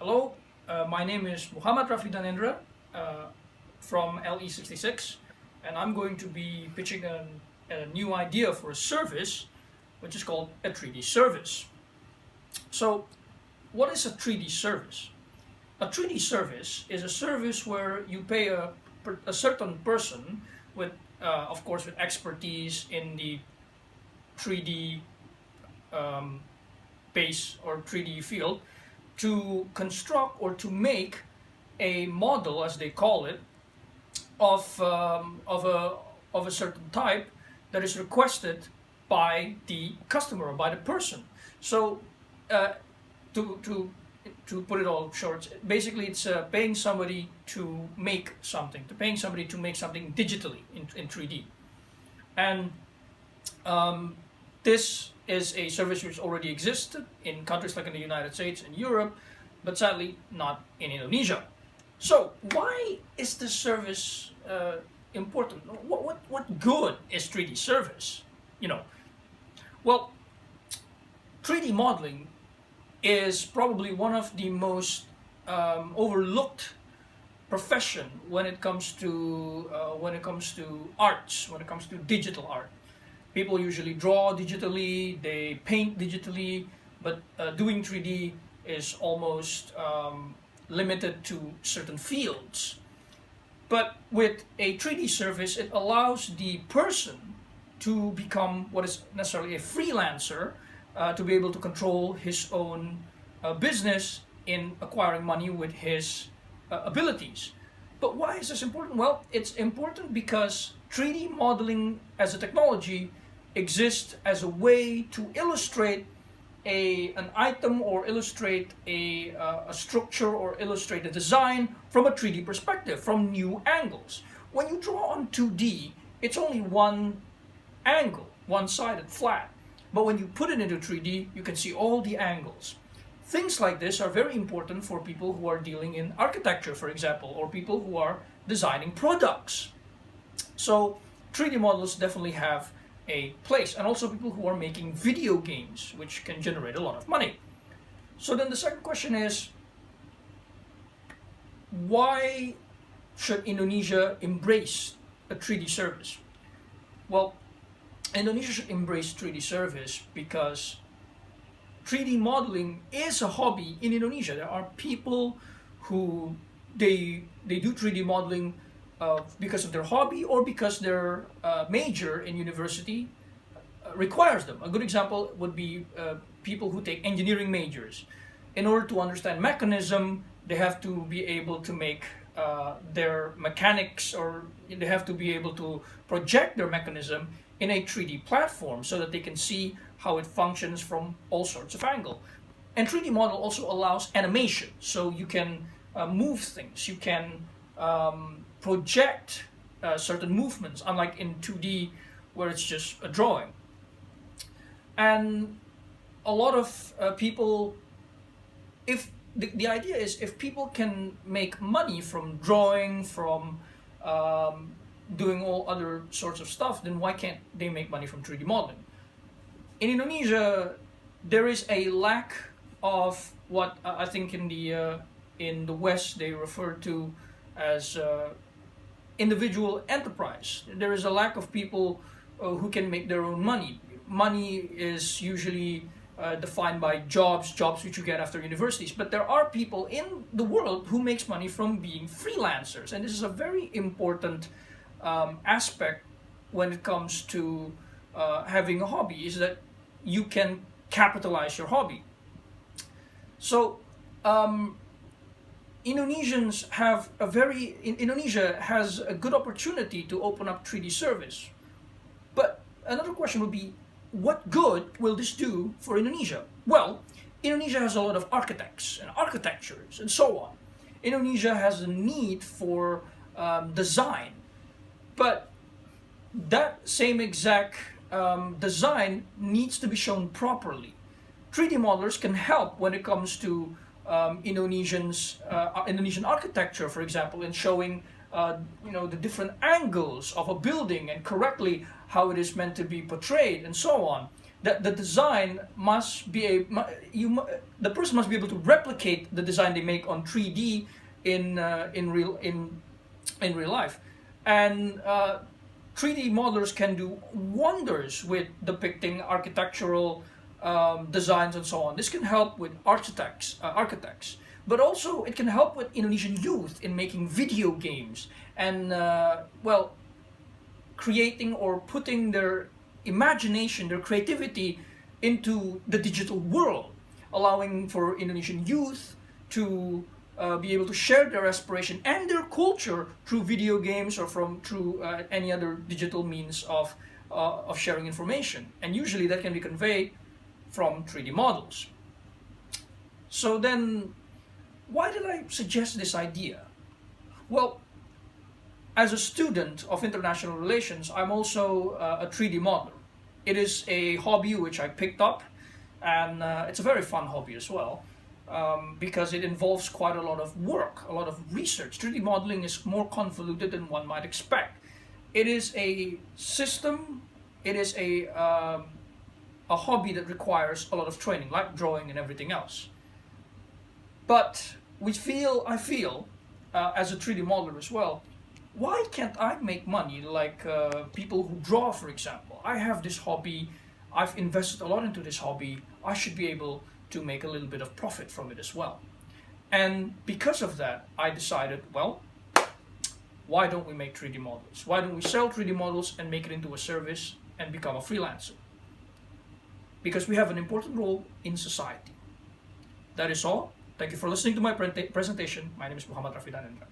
Hello, my name is Muhammad Rafi Danendra from LE66, and I'm going to be pitching a new idea for a service which is called a 3D service. So, what is a 3D service? A 3D service is a service where you pay a certain person with, of course, with expertise in the 3D base or 3D field to construct or to make a model, as they call it, of a certain type that is requested by the customer or by the person. So, to put it all short, basically it's paying somebody to make something, digitally in 3D, and this is a service which already existed in countries like in the United States and Europe, but sadly not in Indonesia. So why is this service important? What good is 3D service? Well, 3D modeling is probably one of the most overlooked profession when it comes to arts, when it comes to digital art. People usually draw digitally, they paint digitally, but doing 3D is almost limited to certain fields. But with a 3D service, it allows the person to become what is necessarily a freelancer, to be able to control his own business in acquiring money with his abilities. But why is this important? Well, it's important because 3D modeling as a technology exists as a way to illustrate an item or illustrate a structure or illustrate a design from a 3D perspective, from new angles. When you draw on 2D, it's only one angle, one-sided, flat. But when you put it into 3D, you can see all the angles. Things like this are very important for people who are dealing in architecture, for example, or people who are designing products. So 3D models definitely have a place, and also people who are making video games, which can generate a lot of money. So then the second question is, why should Indonesia embrace a 3D service? Well, Indonesia should embrace 3D service because 3D modeling is a hobby in Indonesia. There are people who they do 3D modeling because of their hobby or because their major in university requires them. A good example would be people who take engineering majors. In order to understand mechanism, they have to be able to make their mechanics, or they have to be able to project their mechanism in a 3D platform so that they can see how it functions from all sorts of angles. And 3D model also allows animation, so you can move things, you can project certain movements, unlike in 2D where it's just a drawing. And a lot of people, if the idea is, if people can make money from drawing, from doing all other sorts of stuff, then why can't they make money from 3D modeling? In Indonesia, there is a lack of what I think in the West they refer to as individual enterprise. There is a lack of people who can make their own money. Money is usually defined by jobs which you get after universities. But there are people in the world who makes money from being freelancers, and this is a very important aspect when it comes to having a hobby, is that you can capitalize your hobby. So Indonesia has a good opportunity to open up 3D service. But another question would be, what good will this do for Indonesia? Well, Indonesia has a lot of architects and architectures and so on. Indonesia has a need for design. But that same exact design needs to be shown properly. 3D modelers can help when it comes to Indonesian architecture, for example, in showing the different angles of a building and correctly how it is meant to be portrayed and so on. that the design must be the person must be able to replicate the design they make on 3D in real life, and 3D modelers can do wonders with depicting architectural designs and so on. This can help with architects, but also it can help with Indonesian youth in making video games and well, creating or putting their imagination, their creativity into the digital world, allowing for Indonesian youth to be able to share their aspiration and their culture through video games or through any other digital means of sharing information. And usually that can be conveyed from 3D models. So then, why did I suggest this idea? Well, as a student of international relations, I'm also a 3D modeler. It is a hobby which I picked up, and it's a very fun hobby as well, because it involves quite a lot of work, a lot of research. 3D modeling is more convoluted than one might expect. It is a system, it is a hobby that requires a lot of training, like drawing and everything else. But I feel, as a 3D modeler as well, why can't I make money like people who draw, for example? I have this hobby, I've invested a lot into this hobby, I should be able to make a little bit of profit from it as well. And because of that, I decided, well, why don't we make 3D models? Why don't we sell 3D models and make it into a service and become a freelancer? Because we have an important role in society. That is all. Thank you for listening to my presentation. My name is Muhammad Rafidan.